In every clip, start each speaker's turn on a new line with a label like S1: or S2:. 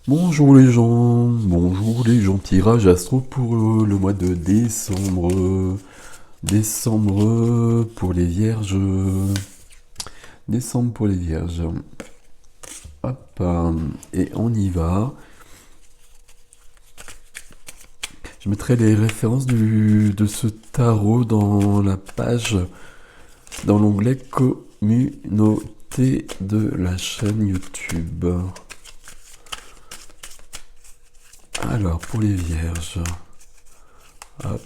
S1: Bonjour les gens, bonjour les gens, tirage astro pour le mois de décembre. Décembre pour les vierges. Décembre pour les vierges. Hop, et on y va. Je mettrai les références de ce tarot dans la page, dans l'onglet communauté de la chaîne YouTube. Alors, pour les vierges. Hop,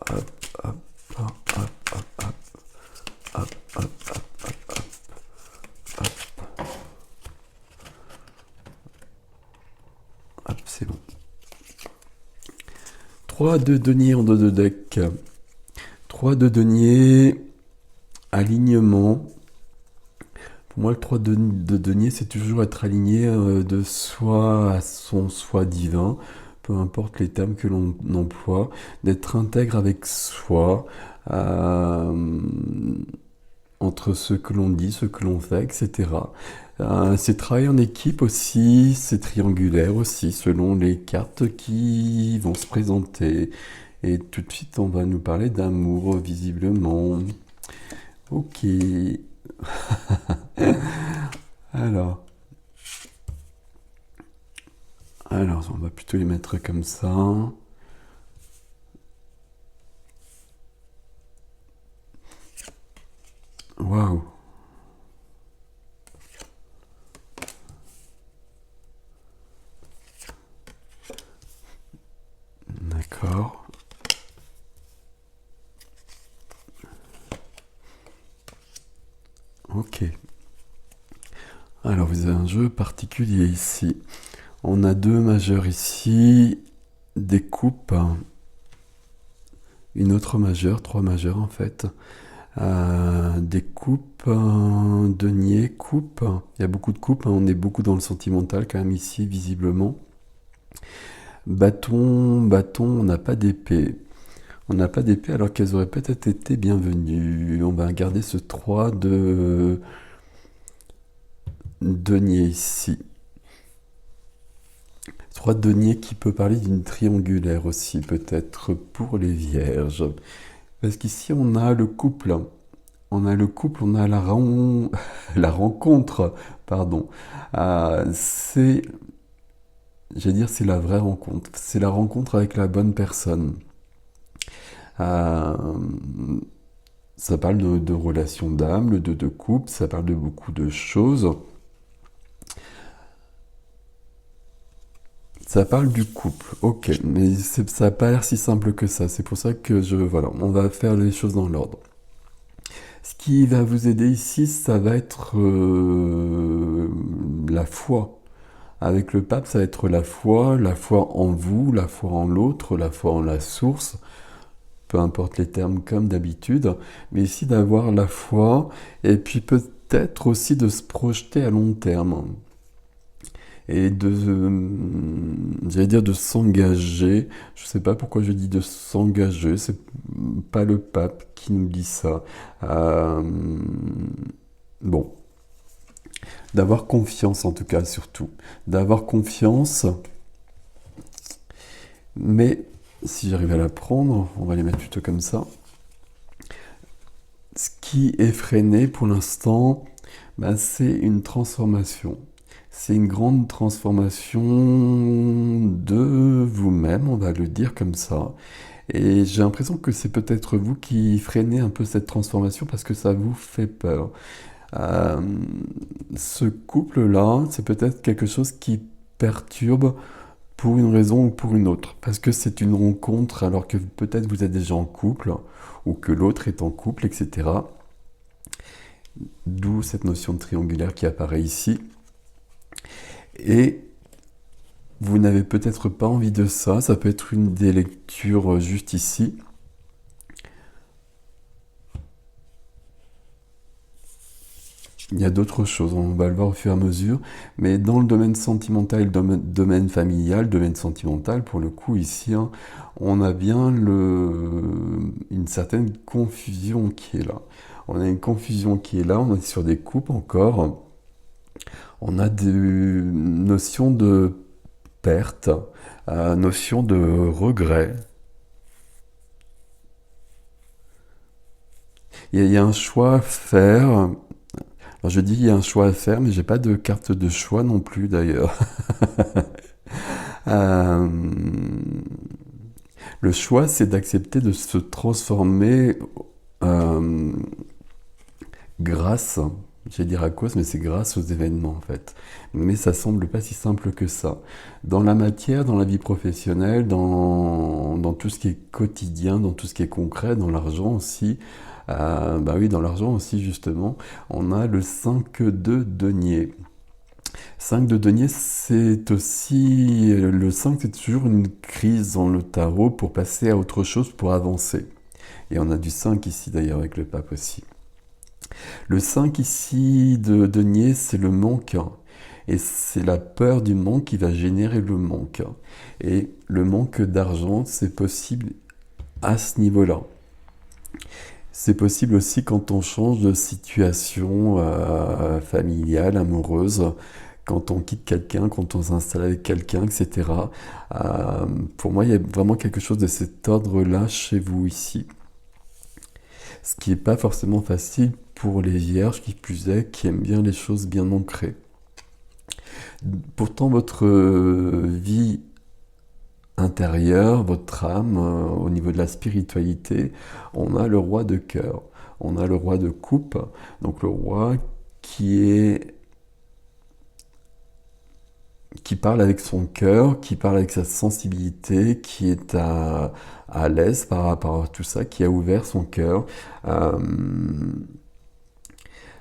S1: hop, hop, hop, hop, hop, hop, hop, hop, hop, hop, hop, c'est bon. 3 de denier en dos de deck. 3 de denier, alignement. Pour moi, le 3 de denier, c'est toujours être aligné de soi à son soi divin, peu importe les termes que l'on emploie, d'être intègre avec soi, entre ce que l'on dit, ce que l'on fait, etc. C'est travailler en équipe aussi, c'est triangulaire aussi, selon les cartes qui vont se présenter. Et tout de suite, on va nous parler d'amour, visiblement. Ok. Alors, on va plutôt les mettre comme ça. Waouh. D'accord. Ok. Alors, vous avez un jeu particulier ici. On a 2 majeurs ici, des coupes, une autre majeure, 3 majeurs en fait. Des coupes, denier, coupe. Il y a beaucoup de coupes, on est beaucoup dans le sentimental quand même ici, visiblement. Bâton, on n'a pas d'épée. On n'a pas d'épée alors qu'elles auraient peut-être été bienvenues. On va garder ce 3 de denier ici. 3 denier qui peut parler d'une triangulaire aussi, peut-être pour les vierges. Parce qu'ici, on a le couple. On a le couple, on a la rencontre, pardon. C'est, j'allais dire, c'est la vraie rencontre. C'est la rencontre avec la bonne personne. Euh, Ça parle de relations d'âme, de couple, ça parle de beaucoup de choses. Ça parle du couple, ok, mais ça n'a pas l'air si simple que ça. C'est pour ça que voilà, on va faire les choses dans l'ordre. Ce qui va vous aider ici, ça va être la foi. Avec le pape, ça va être la foi en vous, la foi en l'autre, la foi en la source, peu importe les termes comme d'habitude, mais ici d'avoir la foi et puis peut-être aussi de se projeter à long terme et j'allais dire de s'engager. Je sais pas pourquoi je dis de s'engager, c'est pas le pape qui nous dit ça. Euh, bon, d'avoir confiance en tout cas surtout, d'avoir confiance, mais si j'arrive à la prendre, on va les mettre plutôt comme ça. Ce qui est freiné pour l'instant, bah, c'est une transformation. C'est une grande transformation de vous-même, on va le dire comme ça. Et j'ai l'impression que c'est peut-être vous qui freinez un peu cette transformation parce que ça vous fait peur. Euh, Ce couple-là, c'est peut-être quelque chose qui perturbe pour une raison ou pour une autre. Parce que c'est une rencontre alors que peut-être vous êtes déjà en couple ou que l'autre est en couple, etc. D'où cette notion de triangulaire qui apparaît ici. Et vous n'avez peut-être pas envie de ça, ça peut être une des lectures juste ici. Il y a d'autres choses, on va le voir au fur et à mesure, mais dans le domaine sentimental, domaine familial, domaine sentimental, pour le coup ici, hein, on a bien une certaine confusion qui est là. On a une confusion qui est là, on est sur des coupes encore, on a des notions de perte, notion de regret. Il y a un choix à faire. Alors je dis il y a un choix à faire, mais j'ai pas de carte de choix non plus d'ailleurs. Euh, le choix, c'est d'accepter de se transformer euh, grâce, j'allais dire à cause, mais c'est grâce aux événements en fait. Mais ça semble pas si simple que ça. Dans la matière, dans la vie professionnelle, dans tout ce qui est quotidien, dans tout ce qui est concret, dans l'argent aussi, bah oui, dans l'argent aussi justement, on a le 5 de denier. 5 de denier, c'est aussi... Le 5, c'est toujours une crise dans le tarot pour passer à autre chose, pour avancer. Et on a du 5 ici d'ailleurs avec le pape aussi. Le 5 ici de denier, c'est le manque. Et c'est la peur du manque qui va générer le manque. Et le manque d'argent, c'est possible à ce niveau-là. C'est possible aussi quand on change de situation familiale, amoureuse, quand on quitte quelqu'un, quand on s'installe avec quelqu'un, etc. Pour moi, il y a vraiment quelque chose de cet ordre-là chez vous ici. Ce qui n'est pas forcément facile pour les vierges, qui plus est, qui aiment bien les choses bien ancrées. Pourtant, votre vie intérieure, votre âme, au niveau de la spiritualité, on a le roi de cœur, on a le roi de coupe, donc le roi qui parle avec son cœur, qui parle avec sa sensibilité, qui est à l'aise par rapport à tout ça, qui a ouvert son cœur. Euh,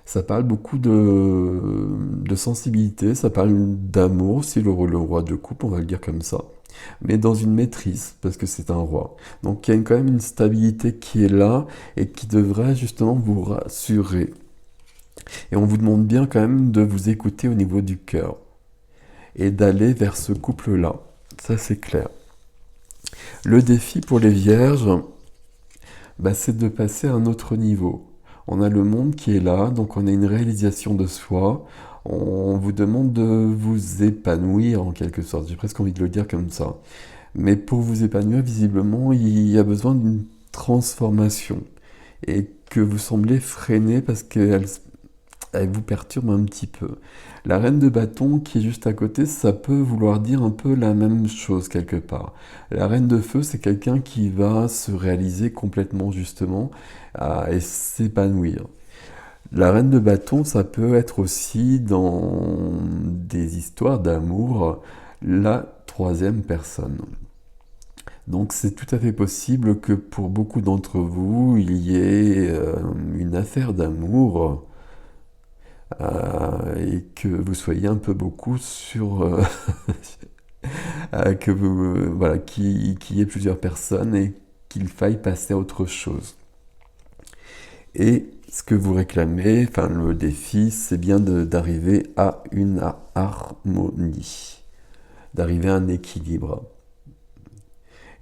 S1: Ça parle beaucoup de sensibilité, ça parle d'amour aussi, le roi de coupe, on va le dire comme ça. Mais dans une maîtrise, parce que c'est un roi. Donc il y a quand même une stabilité qui est là et qui devrait justement vous rassurer. Et on vous demande bien quand même de vous écouter au niveau du cœur et d'aller vers ce couple-là. Ça c'est clair. Le défi pour les vierges, bah, c'est de passer à un autre niveau. On a le monde qui est là, donc on a une réalisation de soi. On vous demande de vous épanouir en quelque sorte. J'ai presque envie de le dire comme ça. Mais pour vous épanouir, visiblement, il y a besoin d'une transformation. Et que vous semblez freiner parce qu'elle vous perturbe un petit peu. La reine de bâton qui est juste à côté, ça peut vouloir dire un peu la même chose quelque part. La reine de feu, c'est quelqu'un qui va se réaliser complètement justement et s'épanouir. La reine de bâton, ça peut être aussi dans des histoires d'amour la troisième personne. Donc c'est tout à fait possible que pour beaucoup d'entre vous, il y ait une affaire d'amour et que vous soyez un peu beaucoup sur que vous voilà qu'il y ait plusieurs personnes et qu'il faille passer à autre chose. Et ce que vous réclamez, enfin le défi, c'est bien d'arriver à une harmonie, d'arriver à un équilibre.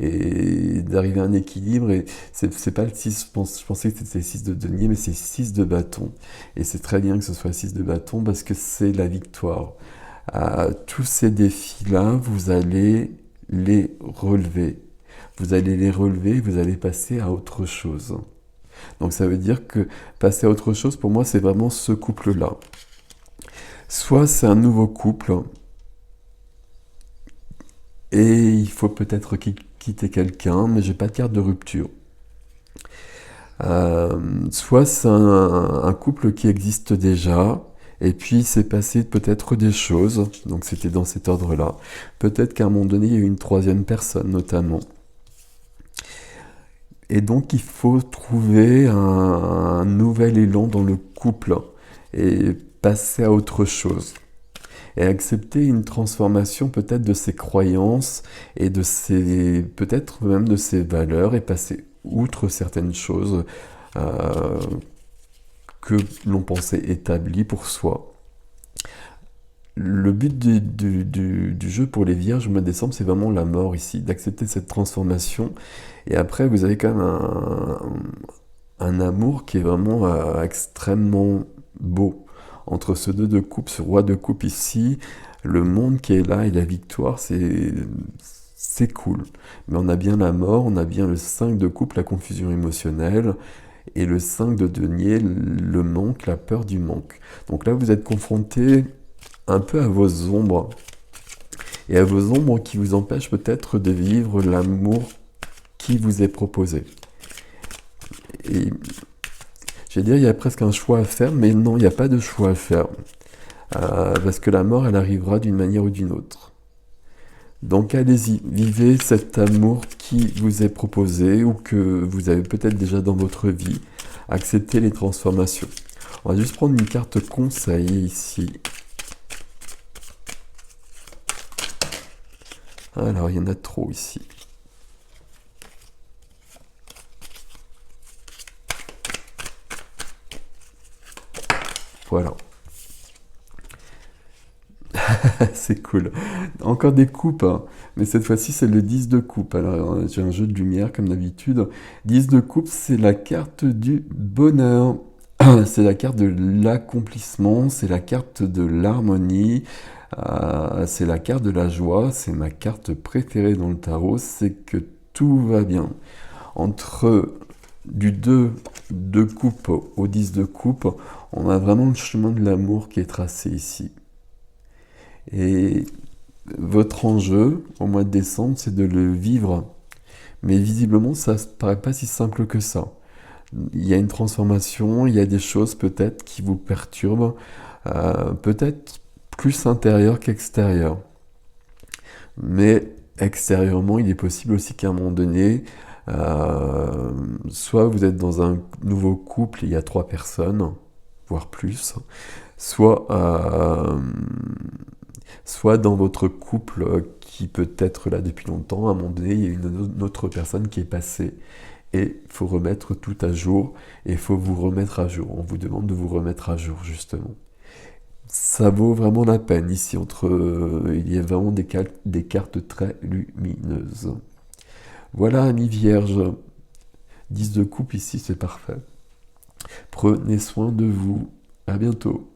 S1: Et d'arriver à un équilibre, et c'est pas le 6, je pensais que c'était le 6 de denier, mais c'est 6 de bâton. Et c'est très bien que ce soit 6 de bâton parce que c'est la victoire. Tous ces défis-là, vous allez les relever. Vous allez les relever, vous allez passer à autre chose. Donc ça veut dire que passer à autre chose, pour moi, c'est vraiment ce couple-là. Soit c'est un nouveau couple, et il faut peut-être quitter quelqu'un, mais j'ai pas de carte de rupture. Soit c'est un couple qui existe déjà, et puis il s'est passé peut-être des choses, donc c'était dans cet ordre-là. Peut-être qu'à un moment donné, il y a eu une troisième personne notamment. Et donc il faut trouver un nouvel élan dans le couple et passer à autre chose. Et accepter une transformation peut-être de ses croyances et de ses peut-être même de ses valeurs et passer outre certaines choses que l'on pensait établies pour soi. Le but du jeu pour les vierges au mois de décembre, c'est vraiment la mort ici, d'accepter cette transformation. Et après, vous avez quand même un amour qui est vraiment extrêmement beau. Entre ce deux de coupe, ce roi de coupe ici, Le monde qui est là et la victoire, c'est cool. Mais on a bien la mort, on a bien le 5 de coupe, la confusion émotionnelle, et le 5 de denier, le manque, la peur du manque. Donc là, vous êtes confronté un peu à vos ombres, et à vos ombres qui vous empêchent peut-être de vivre l'amour qui vous est proposé. Et je vais dire, il y a presque un choix à faire, mais non, il n'y a pas de choix à faire. Parce que la mort, elle arrivera d'une manière ou d'une autre. Donc allez-y, vivez cet amour qui vous est proposé ou que vous avez peut-être déjà dans votre vie. Acceptez les transformations. On va juste prendre une carte conseil ici. Alors, il y en a trop ici. Voilà. C'est cool. Encore des coupes, hein. Mais cette fois-ci, c'est le 10 de coupe. Alors, j'ai un jeu de lumière comme d'habitude. 10 de coupe, c'est la carte du bonheur. C'est la carte de l'accomplissement, c'est la carte de l'harmonie, c'est la carte de la joie, c'est ma carte préférée dans le tarot, c'est que tout va bien. Entre du 2 de coupe au 10 de coupe, on a vraiment le chemin de l'amour qui est tracé ici. Et votre enjeu au mois de décembre, c'est de le vivre. Mais visiblement, ça ne paraît pas si simple que ça. Il y a une transformation, il y a des choses peut-être qui vous perturbent, peut-être plus intérieures qu'extérieures. Mais extérieurement, il est possible aussi qu'à un moment donné, soit vous êtes dans un nouveau couple, il y a 3 personnes, voire plus, soit dans votre couple qui peut être là depuis longtemps, à un moment donné, il y a une autre personne qui est passée. Et il faut remettre tout à jour, et il faut vous remettre à jour. On vous demande de vous remettre à jour, justement. Ça vaut vraiment la peine, ici, il y a vraiment des cartes très lumineuses. Voilà, amis vierges. 10 de coupe ici, c'est parfait. Prenez soin de vous. À bientôt.